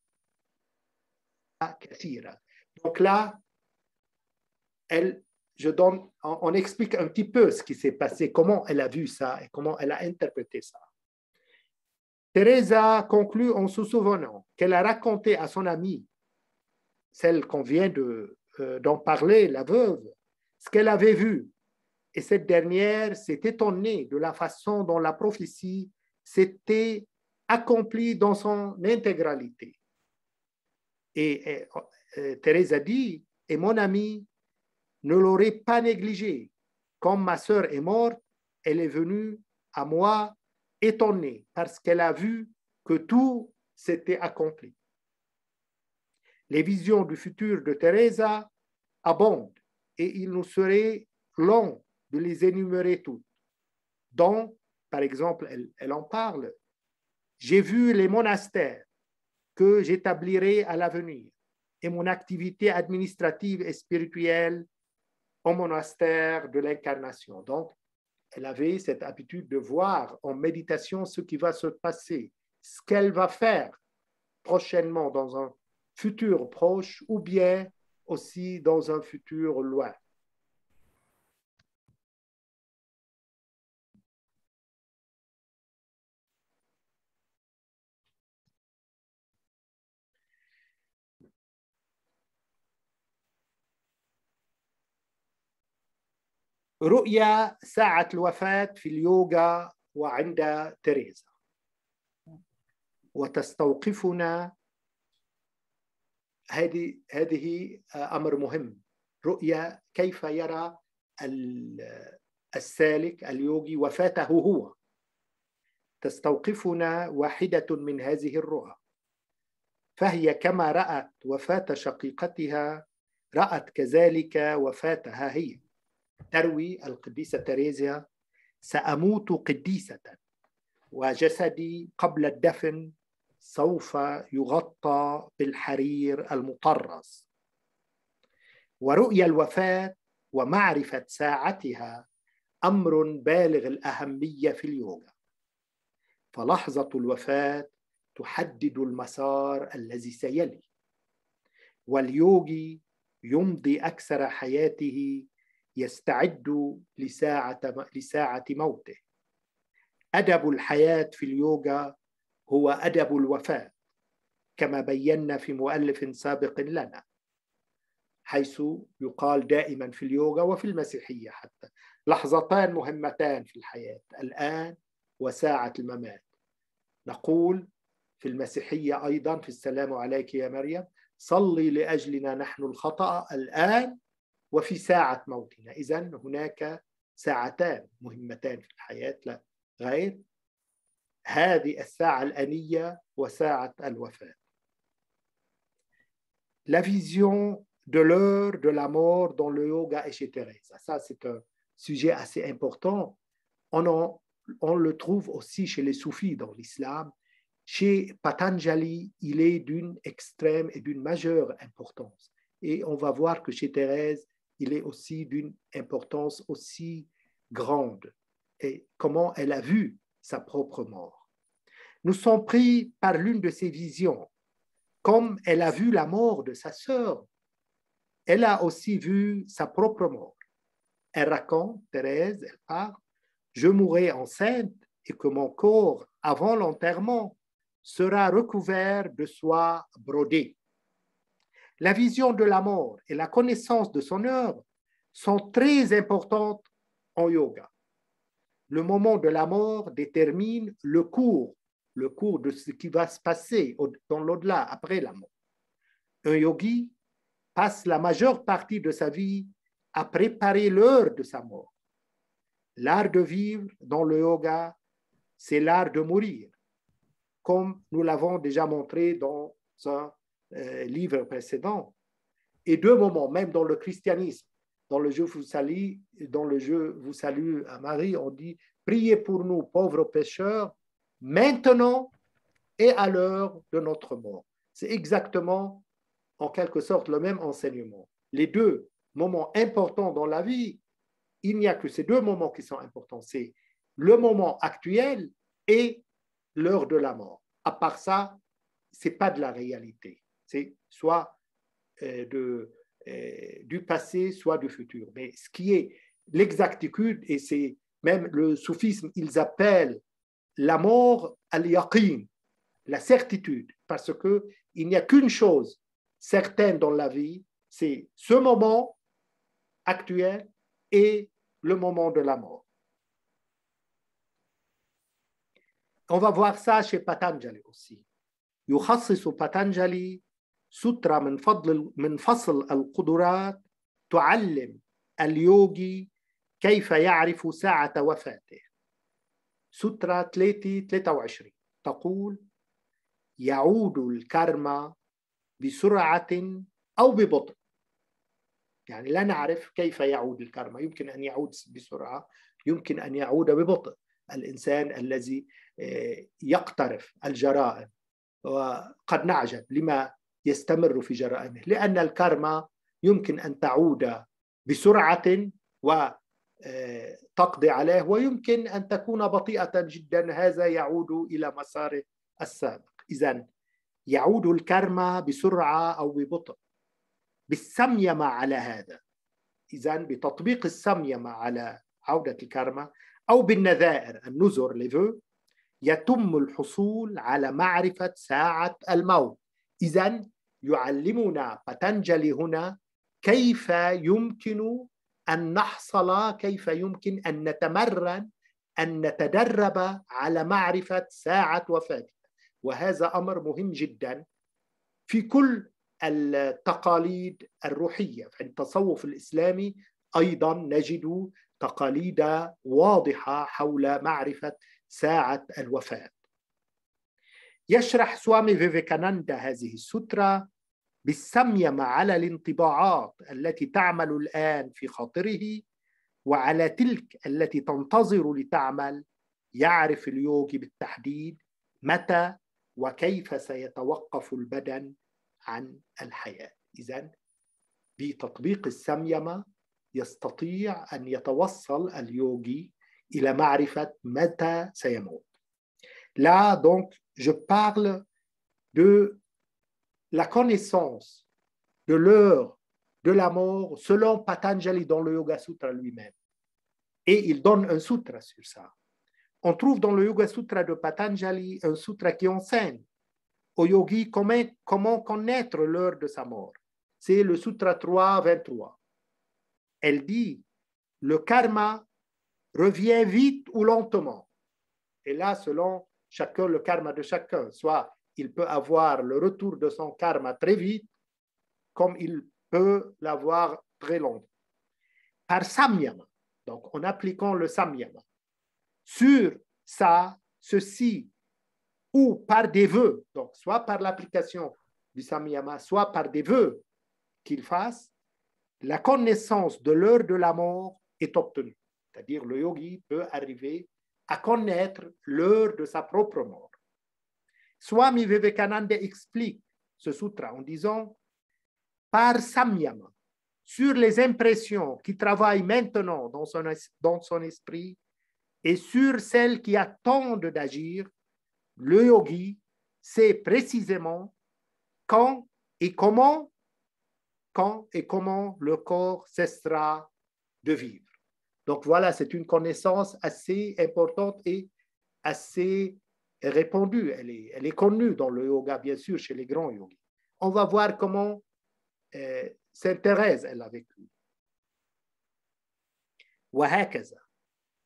كثيرة. Donc là, on explique un petit peu ce qui s'est passé, comment elle a vu ça et comment elle a interprété ça. Teresa conclut en se souvenant qu'elle a raconté à son amie, celle qu'on vient d'en parler, la veuve, ce qu'elle avait vu. Et cette dernière s'est étonnée de la façon dont la prophétie s'était accomplie dans son intégralité. Et Teresa dit, et mon amie ne l'aurait pas négligé. Comme ma sœur est morte, elle est venue à moi étonnée parce qu'elle a vu que tout s'était accompli. Les visions du futur de Teresa abondent et il nous serait long de les énumérer toutes. Donc, par exemple, elle en parle. J'ai vu les monastères que j'établirai à l'avenir et mon activité administrative et spirituelle au monastère de l'incarnation. Donc, elle avait cette habitude de voir en méditation ce qui va se passer, ce qu'elle va faire prochainement dans un futur proche ou bien aussi dans un futur loin. رؤيا ساعة الوفاة في اليوغا وعند تيريزا، وتستوقفنا هذه أمر مهم. رؤيا كيف يرى السالك اليوغي وفاته هو. تستوقفنا واحدة من هذه الرؤى، فهي كما رأت وفاة شقيقتها رأت كذلك وفاتها هي. تروي القديسة تيريزا: سأموت قديسة وجسدي قبل الدفن سوف يغطى بالحرير المطرز. ورؤيا الوفاة ومعرفة ساعتها أمر بالغ الأهمية في اليوغا، فلحظة الوفاة تحدد المسار الذي سيلي، واليوغي يمضي أكثر حياته يستعد لساعة موته. أدب الحياة في اليوغا هو أدب الوفاة، كما بينا في مؤلف سابق لنا، حيث يقال دائما في اليوغا وفي المسيحية حتى لحظتان مهمتان في الحياة: الآن وساعة الممات. نقول في المسيحية أيضا في السلام عليك يا مريم: صلي لأجلنا نحن الخطأ الآن وفي ساعة موتنا. إذن هناك ساعتان مهمتان في الحياة لا غير، هذه الساعة الآنية وساعة الوفاة. La vision de l'heure de la mort dans le yoga et chez Teresa. Ça, c'est un sujet assez important. On le trouve aussi chez les soufis dans l'islam. Chez Patanjali, il est d'une extrême et d'une majeure importance. Et on va voir que chez Thérèse, il est aussi d'une importance aussi grande. Et comment elle a vu sa propre mort. Nous sommes pris par l'une de ces visions comme elle a vu la mort de sa sœur, elle a aussi vu sa propre mort. Elle raconte, Thérèse, elle parle, je mourrai enceinte et que mon corps, avant l'enterrement, sera recouvert de soie brodée. La vision de la mort et la connaissance de son œuvre sont très importantes en yoga. Le moment de la mort détermine le cours de ce qui va se passer dans l'au-delà, après la mort. Un yogi passe la majeure partie de sa vie à préparer l'heure de sa mort. L'art de vivre dans le yoga, c'est l'art de mourir, comme nous l'avons déjà montré dans un livre précédent. Et deux moments, même dans le christianisme, dans le Je vous salue à Marie, on dit « Priez pour nous, pauvres pécheurs, maintenant et à l'heure de notre mort ». C'est exactement, en quelque sorte, le même enseignement. Les deux moments importants dans la vie, il n'y a que ces deux moments qui sont importants. C'est le moment actuel et l'heure de la mort. À part ça, ce n'est pas de la réalité. C'est soit du passé, soit du futur. Mais ce qui est l'exactitude, et c'est même le soufisme, ils appellent la mort al-yaqin, la certitude, parce qu'il n'y a qu'une chose certaine dans la vie, c'est ce moment actuel et le moment de la mort. On va voir ça chez Patanjali aussi. يخصص Patanjali سترة من فصل القدرات تعلم اليوغي كيف يعرف ساعة وفاته. سترة 23 تقول يعود الكارما بسرعة أو ببطء. يعني لا نعرف كيف يعود الكارما، يمكن أن يعود بسرعة، يمكن أن يعود ببطء. الإنسان الذي يقترف الجرائم وقد نعجب لما يستمر في جرائمه، لأن الكارما يمكن أن تعود بسرعة وتقضي عليه، ويمكن أن تكون بطيئة جدا، هذا يعود إلى مساره السابق. إذن يعود الكارما بسرعة أو ببطء بالسميمة على هذا. إذن بتطبيق السميمة على عودة الكارما أو بالنذائر النذر لفو يتم الحصول على معرفة ساعة الموت. إذن يعلمنا باتانجالي هنا كيف يمكن أن نحصل، كيف يمكن أن نتمرن، أن نتدرب على معرفة ساعة وفاتنا. وهذا أمر مهم جدا في كل التقاليد الروحية. في التصوف الإسلامي أيضا نجد تقاليد واضحة حول معرفة ساعة الوفاة. يشرح سوامي فيفيكاناندا هذه السترة بالسميمة على الانطباعات التي تعمل الآن في خاطره وعلى تلك التي تنتظر لتعمل. يعرف اليوغي بالتحديد متى وكيف سيتوقف البدن عن الحياة. إذن بتطبيق السميمة يستطيع أن يتوصل اليوغي إلى معرفة متى سيموت. Là, donc, je parle de la connaissance de l'heure de la mort selon Patanjali dans le Yoga Sutra lui-même. Et il donne un sutra sur ça. On trouve dans le Yoga Sutra de Patanjali un sutra qui enseigne au yogi comment connaître l'heure de sa mort. C'est le Sutra 3.23. Elle dit, le karma revient vite ou lentement. Et là, selon chacun, le karma de chacun, soit il peut avoir le retour de son karma très vite, comme il peut l'avoir très longtemps. Par samyama, donc en appliquant le samyama, sur ça, ceci, ou par des vœux, donc soit par l'application du samyama, soit par des vœux qu'il fasse, la connaissance de l'heure de la mort est obtenue. C'est-à-dire le yogi peut arriver à connaître l'heure de sa propre mort. Swami Vivekananda explique ce sutra en disant, par samyama, sur les impressions qui travaillent maintenant dans son esprit et sur celles qui attendent d'agir, le yogi sait précisément quand et comment le corps cessera de vivre. Donc voilà, c'est une connaissance assez importante et assez répandue. Elle est connue dans le yoga, bien sûr, chez les grands yogis. On va voir comment Sainte Thérèse, elle a vécu. وهكذا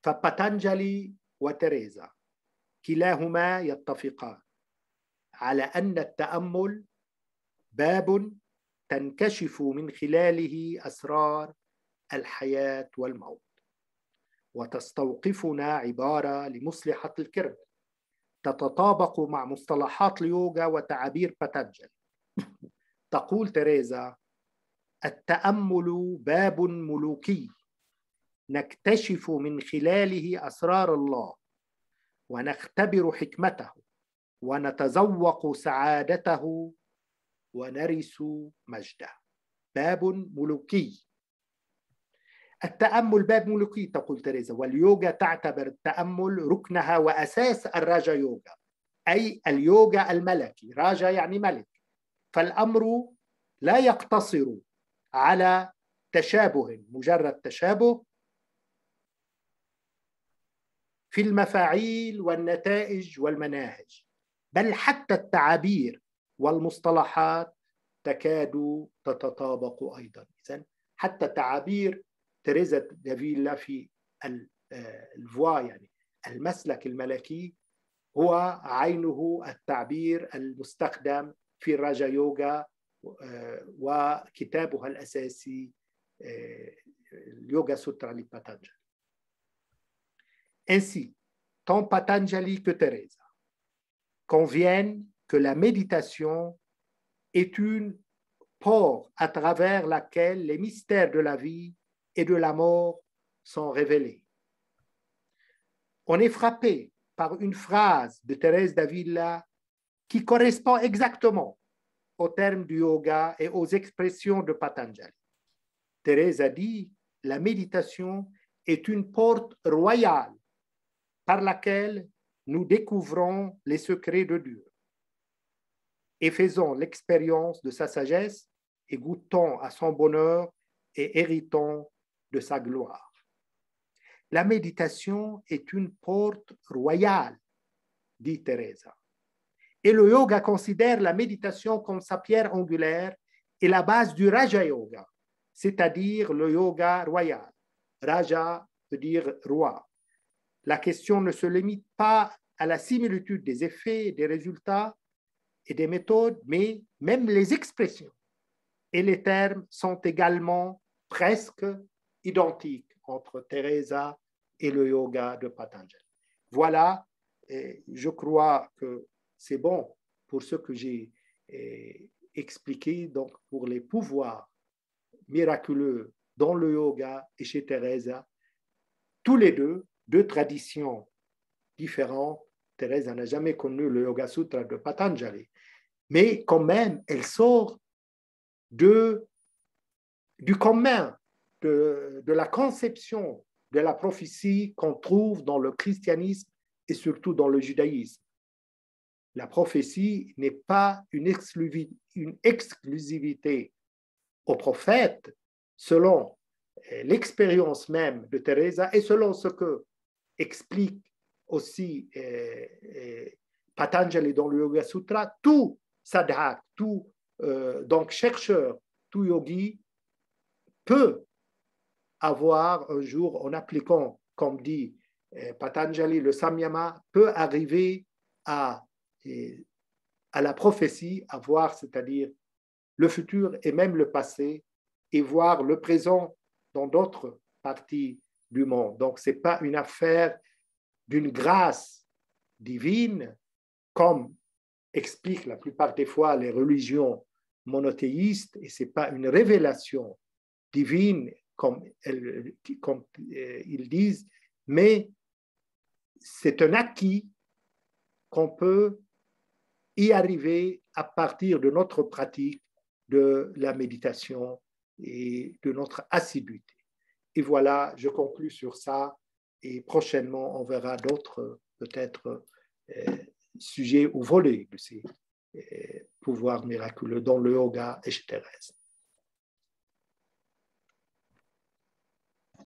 فباتانجالي وتريزا كلاهما يتفقان على أن التأمل باب تنكشف من خلاله أسرار الحياة والموت وتستوقفنا عبارة لمصلحة الكرم تتطابق مع مصطلحات اليوغا وتعابير باتانجالي. تقول تريزا: التأمل باب ملوكي نكتشف من خلاله أسرار الله ونختبر حكمته ونتذوق سعادته ونرث مجده. باب ملوكي. التأمل باب ملوكي تقول تريزا، واليوغا تعتبر التأمل ركنها وأساس الراجا يوغا، أي اليوغا الملكي. راجا يعني ملك، فالأمر لا يقتصر على تشابه، مجرد تشابه في المفاعيل والنتائج والمناهج، بل حتى التعابير والمصطلحات تكاد تتطابق أيضا. إذن حتى تعابير تريزا دافيلا في الفوا، يعني المسلك الملكي، هو عينه التعبير المستخدم في الراجا يوغا وكتابها الأساسي اليوغا سوترا لباتانجالي. Ainsi, tant Patanjali que Teresa conviennent que la méditation est une porte à travers laquelle les mystères de la vie et de la mort sont révélés. On est frappé par une phrase de Thérèse d'Avila qui correspond exactement aux termes du yoga et aux expressions de Patanjali. Thérèse a dit: la méditation est une porte royale par laquelle nous découvrons les secrets de Dieu et faisons l'expérience de sa sagesse et goûtons à son bonheur et héritons de sa gloire. La méditation est une porte royale, dit Teresa. Et le yoga considère la méditation comme sa pierre angulaire et la base du Raja Yoga, c'est-à-dire le yoga royal. Raja veut dire roi. La question ne se limite pas à la similitude des effets, des résultats et des méthodes, mais même les expressions et les termes sont également presque identiques entre Teresa et le yoga de Patanjali. Voilà, je crois que c'est bon pour ce que j'ai expliqué, donc pour les pouvoirs miraculeux dans le yoga et chez Teresa, tous les deux traditions différentes. Teresa n'a jamais connu le Yoga Sutra de Patanjali, mais quand même, elle sort du commun, de la conception de la prophétie qu'on trouve dans le christianisme et surtout dans le judaïsme. La prophétie n'est pas une exclusivité aux prophètes, selon l'expérience même de Teresa et selon ce que explique aussi Patanjali dans le Yoga Sutra. Tout sadhak, tout donc chercheur, tout yogi peut avoir un jour, en appliquant, comme dit Patanjali, le samyama, peut arriver à la prophétie, à voir, c'est-à-dire le futur et même le passé, et voir le présent dans d'autres parties du monde. Donc, ce n'est pas une affaire d'une grâce divine, comme expliquent la plupart des fois les religions monothéistes, et ce n'est pas une révélation divine, comme ils disent, mais c'est un acquis qu'on peut y arriver à partir de notre pratique de la méditation et de notre assiduité. Et voilà, je conclus sur ça, et prochainement, on verra d'autres, peut-être, sujets ou volets de ces pouvoir miraculeux dans le yoga et chez Thérèse.